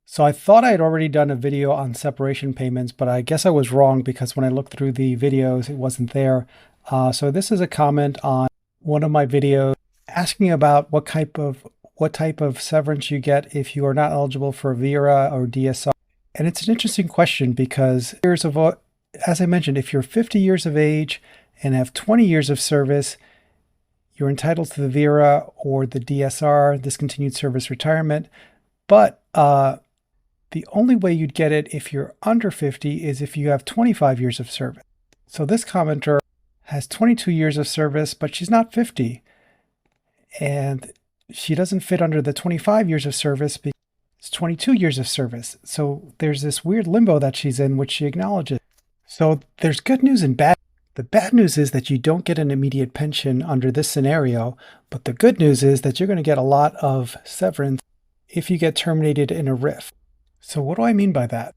So I thought I had already done a video on separation payments, but I guess I was wrong because when I looked through the videos, it wasn't there. So this is a comment on one of my videos asking about what type of severance you get if you are not eligible for VERA or DSR. And it's an interesting question because as I mentioned, if you're 50 years of age and have 20 years of service, you're entitled to the VERA or the DSR, discontinued service retirement. But the only way you'd get it if you're under 50 is if you have 25 years of service. So this commenter has 22 years of service, but she's not 50. And she doesn't fit under the 25 years of service because it's 22 years of service. So there's this weird limbo that she's in, which she acknowledges. So there's good news and bad. The bad news is that you don't get an immediate pension under this scenario, but the good news is that you're going to get a lot of severance if you get terminated in a RIF. So what do I mean by that?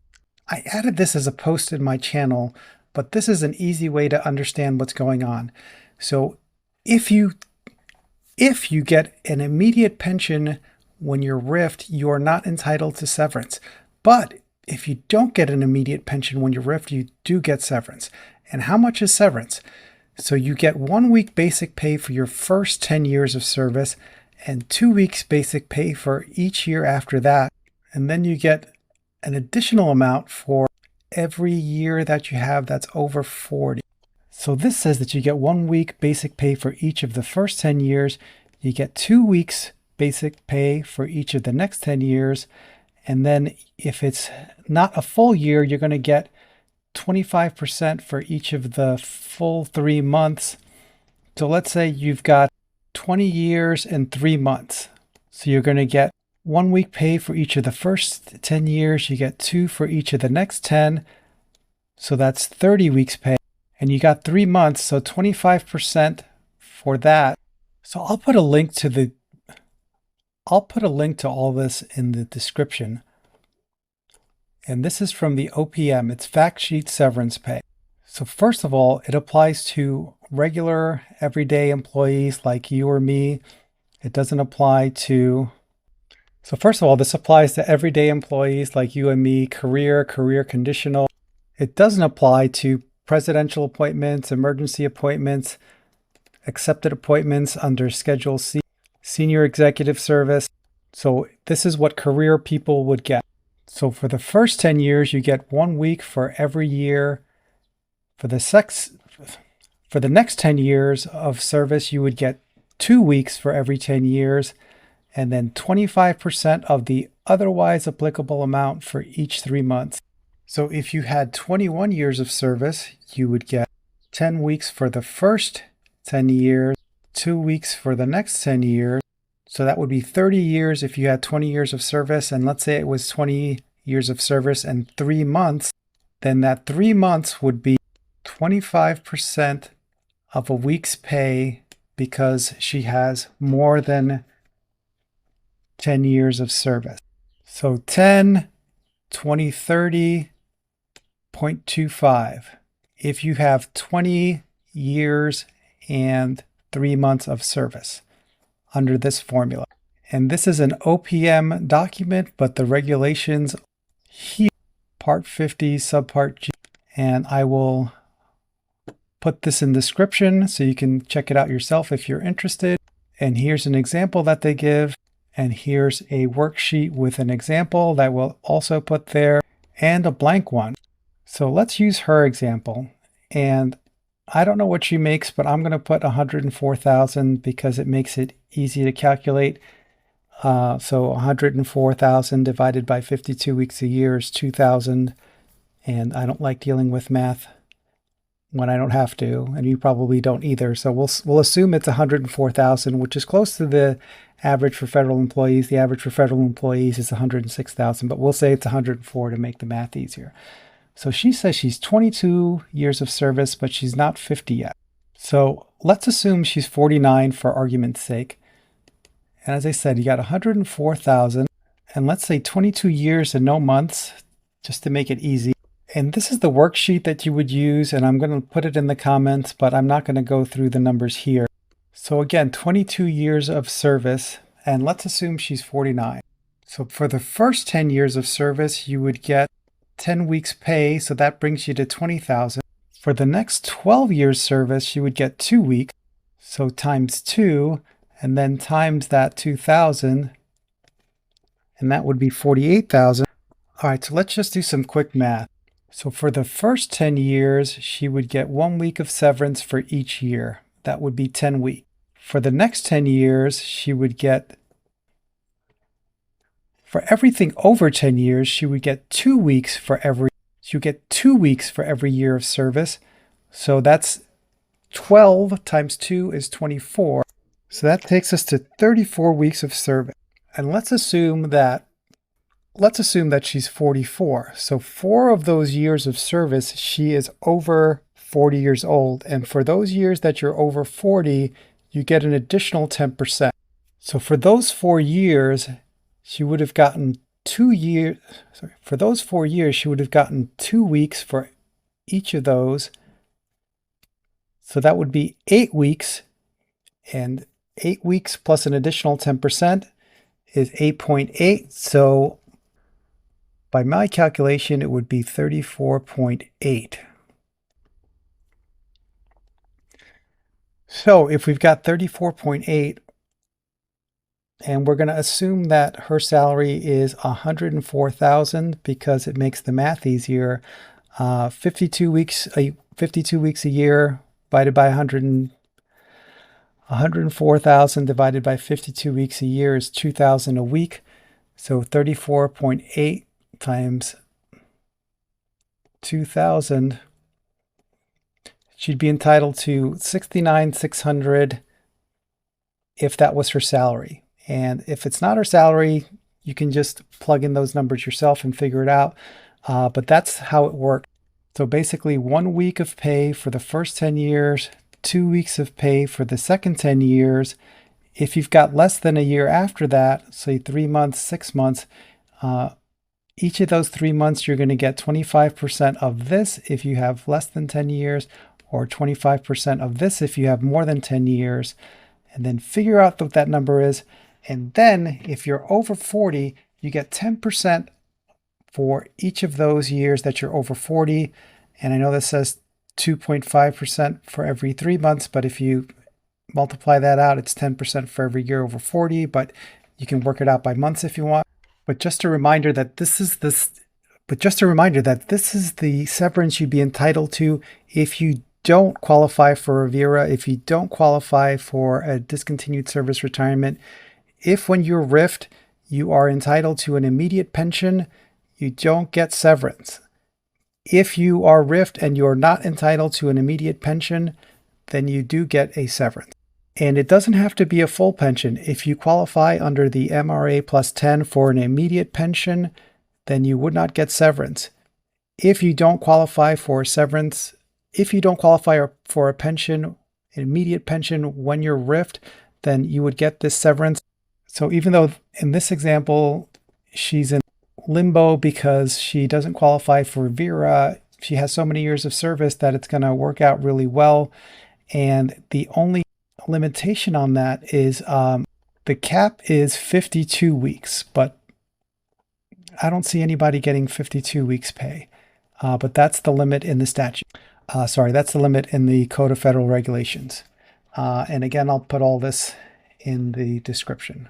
I added this as a post in my channel, but this is an easy way to understand what's going on. So if you get an immediate pension when you're RIF'd, you are not entitled to severance. But if you don't get an immediate pension when you're RIF'd, you do get severance. And how much is severance? So you get 1 week basic pay for your first 10 years of service and 2 weeks basic pay for each year after that. And then you get an additional amount for every year that you have that's over 40. So this says that you get 1 week basic pay for each of the first 10 years. You get 2 weeks basic pay for each of the next 10 years. And then if it's not a full year, you're going to get 25% for each of the full 3 months. So let's say you've got 20 years and 3 months. So you're going to get 1 week pay for each of the first 10 years. You get 2 for each of the next 10. So that's 30 weeks pay. And you got 3 months, so 25% for that. So I'll put a link to all this in the description. And this is from the OPM. It's Fact Sheet Severance Pay. So first of all, it applies to regular, everyday employees like you or me. It doesn't apply to... So first of all, this applies to everyday employees like you and me, career conditional. It doesn't apply to presidential appointments, emergency appointments, accepted appointments under Schedule C, senior executive service. So this is what career people would get. So for the first 10 years, you get 1 week for every year. For the next 10 years of service, you would get 2 weeks for every 10 years, and then 25% of the otherwise applicable amount for each 3 months. So if you had 21 years of service, you would get 10 weeks for the first 10 years, 2 weeks for the next 10 years. So that would be 30 years if you had 20 years of service. And let's say it was 20 years of service and 3 months, then that 3 months would be 25% of a week's pay because she has more than 10 years of service. So 10, 20, 30, 0.25. If you have 20 years and 3 months of service under this formula. And this is an OPM document, but the regulations here, Part 50, Subpart G, and I will put this in the description so you can check it out yourself if you're interested. And here's an example that they give, and here's a worksheet with an example that we'll also put there, and a blank one. So let's use her example. And I don't know what she makes, but I'm going to put 104,000 because it makes it easy to calculate. So 104,000 divided by 52 weeks a year is 2,000. And I don't like dealing with math when I don't have to, and you probably don't either. So we'll assume it's 104,000, which is close to the average for federal employees. The average for federal employees is 106,000, but we'll say it's 104 to make the math easier. So she says she's 22 years of service, but she's not 50 yet. So let's assume she's 49 for argument's sake. And as I said, you got 104,000, and let's say 22 years and no months, just to make it easy. And this is the worksheet that you would use, and I'm going to put it in the comments, but I'm not going to go through the numbers here. So again, 22 years of service, and let's assume she's 49. So for the first 10 years of service, you would get 10 weeks pay, so that brings you to 20,000. For the next 12 years service, you would get 2 weeks, so times 2, and then times that 2,000, and that would be 48,000. All right, so let's just do some quick math. So for the first 10 years, she would get 1 week of severance for each year. That would be 10 weeks. For the next 10 years, she would get, for everything over 10 years, she would get 2 weeks for every, she would get 2 weeks for every year of service. So that's 12 times 2 is 24. So that takes us to 34 weeks of service. And let's assume that she's 44. So 4 of those years of service, she is over 40 years old. And for those years that you're over 40, you get an additional 10%. So for those 4 years, she would have gotten 2 years. For those 4 years, she would have gotten 2 weeks for each of those. So that would be 8 weeks. And 8 weeks plus an additional 10% is 8.8. So by my calculation, it would be 34.8. So if we've got 34.8, and we're going to assume that her salary is 104,000 because it makes the math easier. 52 weeks a year divided by 104,000 divided by 52 weeks a year is 2,000 a week. So 34.8 times 2,000, she'd be entitled to $69,600 if that was her salary. And if it's not her salary, you can just plug in those numbers yourself and figure it out. But that's how it works. So basically 1 week of pay for the first 10 years, 2 weeks of pay for the second 10 years. If you've got less than a year after that, say 3 months, 6 months, each of those 3 months, you're going to get 25% of this if you have less than 10 years, or 25% of this if you have more than 10 years. And then figure out what that number is. And then if you're over 40, you get 10% for each of those years that you're over 40. And I know this says 2.5% for every 3 months, but if you multiply that out, it's 10% for every year over 40, but you can work it out by months if you want. But just a reminder that this is the severance you'd be entitled to if you don't qualify for a VERA, if you don't qualify for a discontinued service retirement. If when you're RIF'd, you are entitled to an immediate pension, you don't get severance. If you are RIF'd and you're not entitled to an immediate pension, then you do get a severance. And it doesn't have to be a full pension. If you qualify under the MRA plus 10 for an immediate pension, then you would not get severance. If you don't qualify for severance, if you don't qualify for a pension, an immediate pension when you're RIF'd, then you would get this severance. So even though in this example, she's in limbo because she doesn't qualify for VERA, she has so many years of service that it's going to work out really well. And the only limitation on that is the cap is 52 weeks, but I don't see anybody getting 52 weeks pay. But that's the limit in the statute. That's the limit in the Code of Federal Regulations. And again, I'll put all this in the description.